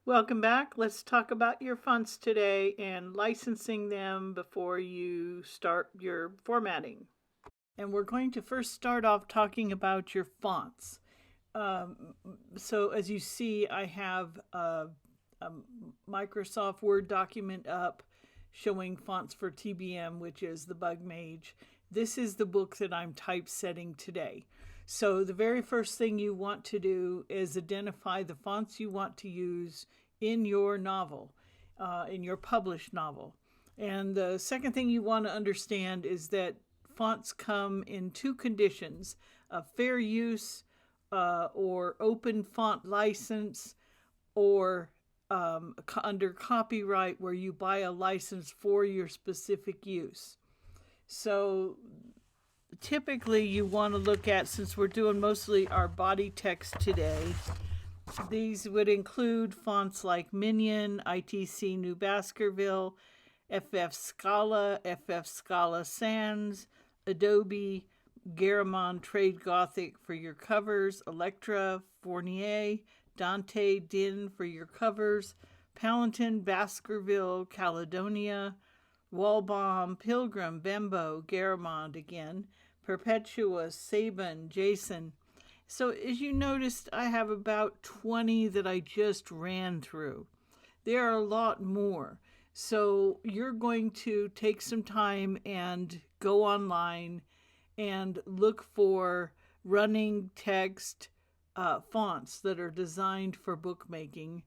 Welcome back. Let's talk about your fonts today and licensing them before you start your formatting. And we're going to first start off talking about your fonts. Um, so, as you see, I have a Microsoft Word document up showing fonts for TBM, which is the Bug Mage. This is the book that I'm typesetting today. So the very first thing you want to do is identify the fonts you want to use in your novel, in your published novel. And the second thing you want to understand is that fonts come in two conditions: fair use or open font license, or under copyright, where you buy a license for your specific use. So typically you want to look at, since we're doing mostly our body text today, these would include fonts like Minion, ITC New Baskerville, FF Scala, FF Scala Sans, Adobe, Garamond Trade Gothic for your covers, Electra, Fournier, Dante Din for your covers, Palantin, Baskerville, Caledonia, Wallbaum, Pilgrim, Bembo, Garamond again, Perpetua, Sabin, Jason. So as you noticed, I have about 20 that I just ran through. There are a lot more. So you're going to take some time and go online and look for running text fonts that are designed for bookmaking.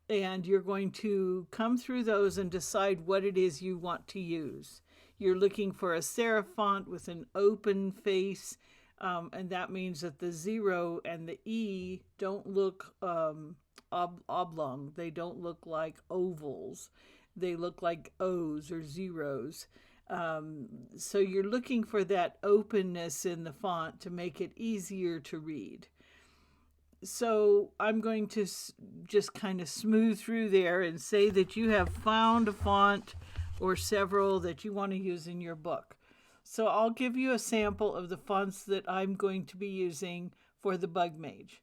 And you're going to come through those and decide what it is you want to use. You're looking for a serif font with an open face, and that means that the 0 and the E don't look oblong. They don't look like ovals. They look like O's or zeros. So you're looking for that openness in the font to make it easier to read. So I'm going to just kind of smooth through there and say that you have found a font or several that you want to use in your book. So I'll give you a sample of the fonts that I'm going to be using for the Bug Mage.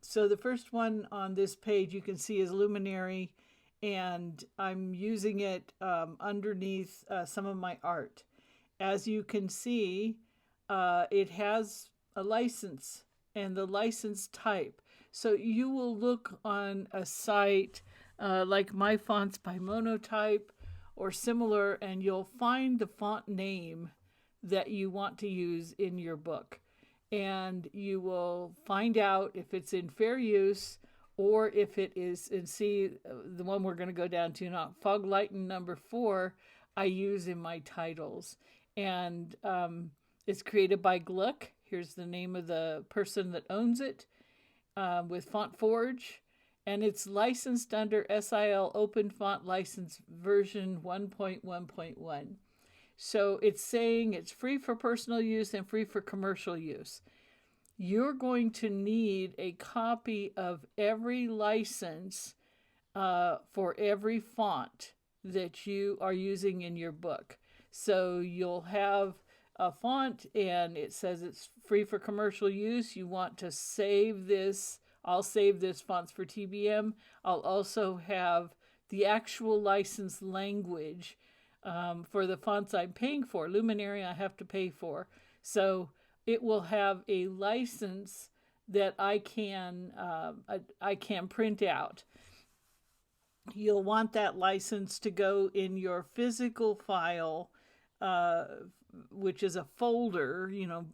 So the first one on this page you can see is Luminary, and I'm using it underneath some of my art. As you can see, it has a license and the license type. So you will look on a site like My Fonts by Monotype or similar, and you'll find the font name that you want to use in your book. And you will find out if it's in fair use or if it is, and see the one we're going to go down to now, Fog Lighten number 4, I use in my titles. And it's created by Gluck. Here's the name of the person that owns it, with FontForge, and it's licensed under SIL Open Font License version 1.1.1. So it's saying it's free for personal use and free for commercial use. You're going to need a copy of every license for every font that you are using in your book. So you'll have a font and it says it's free for commercial use. You want to save this. I'll save this fonts for TBM. I'll also have the actual license language for the fonts I'm paying for. Luminary I have to pay for. So it will have a license that I can print out. You'll want that license to go in your physical file, which is a folder,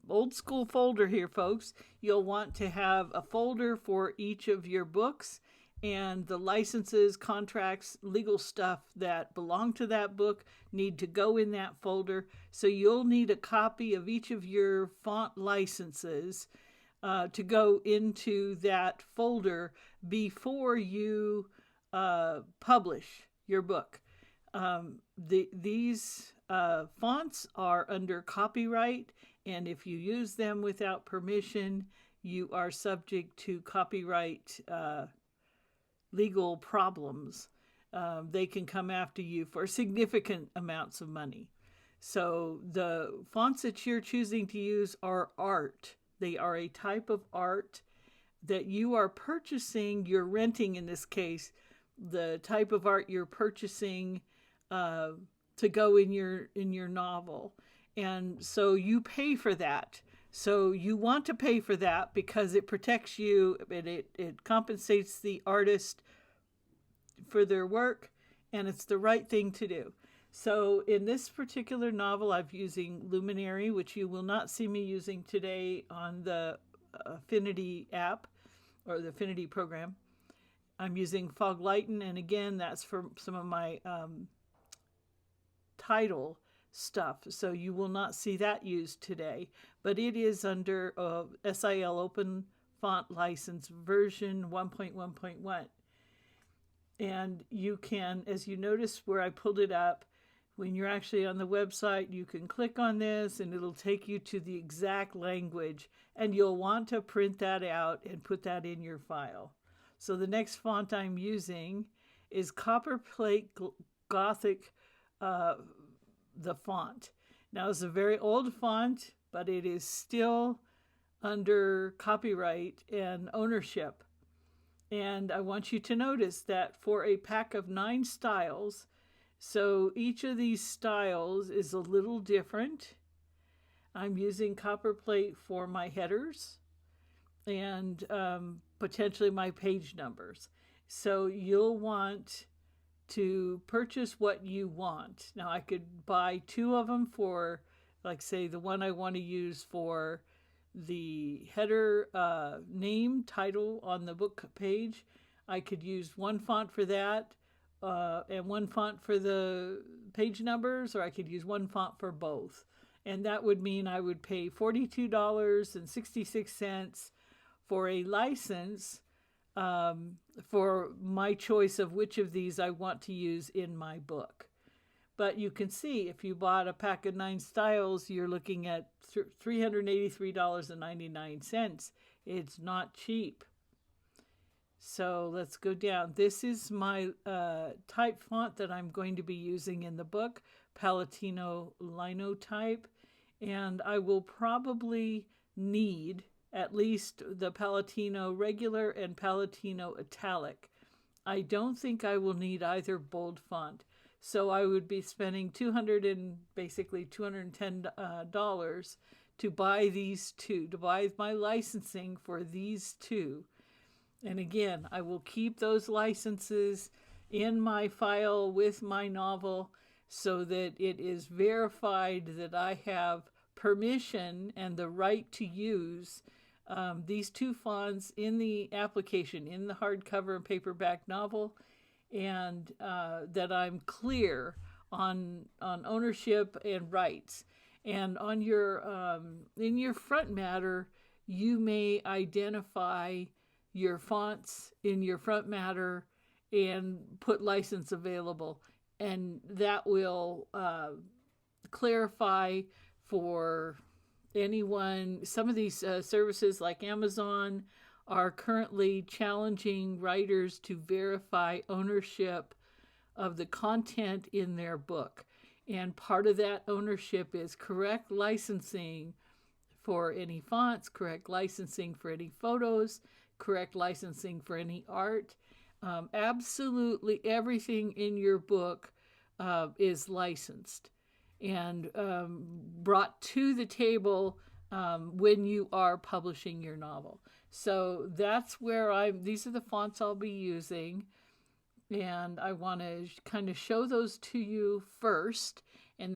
old school folder here, folks. You'll want to have a folder for each of your books, and the licenses, contracts, legal stuff that belong to that book need to go in that folder. So you'll need a copy of each of your font licenses to go into that folder before you publish your book. These fonts are under copyright, and if you use them without permission, you are subject to copyright legal problems. They can come after you for significant amounts of money. So the fonts that you're choosing to use are art. They are a type of art. that you are purchasing, you're renting in this case, the type of art you're purchasing to go in your novel. And so you pay for that. So you want to pay for that because it protects you and it compensates the artist for their work, and it's the right thing to do. So in this particular novel, I'm using Luminary, which you will not see me using today on the Affinity app or the Affinity program. I'm using Fog Lighten, and again, that's for some of my title stuff. So you will not see that used today, but it is under SIL Open Font License version 1.1.1. And you can, as you notice where I pulled it up, when you're actually on the website, you can click on this and it'll take you to the exact language, and you'll want to print that out and put that in your file. So the next font I'm using is Copperplate Gothic, the font. Now it's a very old font, but it is still under copyright and ownership. And I want you to notice that for a pack of 9 styles, so each of these styles is a little different. I'm using Copperplate for my headers and potentially my page numbers. So you'll want to purchase what you want. Now I could buy 2 of them for, like say the one I want to use for the header name title on the book page. I could use one font for that and one font for the page numbers, or I could use one font for both. And that would mean I would pay $42.66 for a license for my choice of which of these I want to use in my book. But you can see if you bought a pack of 9 styles, you're looking at $383.99. It's not cheap. So let's go down. This is my type font that I'm going to be using in the book, Palatino Linotype. And I will probably need at least the Palatino regular and Palatino italic. I don't think I will need either bold font. So I would be spending $210 to buy these 2, to buy my licensing for these 2. And again, I will keep those licenses in my file with my novel so that it is verified that I have permission and the right to use these 2 fonts in the application, in the hardcover and paperback novel, and that I'm clear on ownership and rights. And on your in your front matter, you may identify your fonts in your front matter and put license available, and that will clarify for anyone. Some of these services like Amazon are currently challenging writers to verify ownership of the content in their book. And part of that ownership is correct licensing for any fonts, correct licensing for any photos, correct licensing for any art. Absolutely everything in your book is licensed and brought to the table when you are publishing your novel. So that's where these are the fonts I'll be using. And I want to kind of show those to you first. And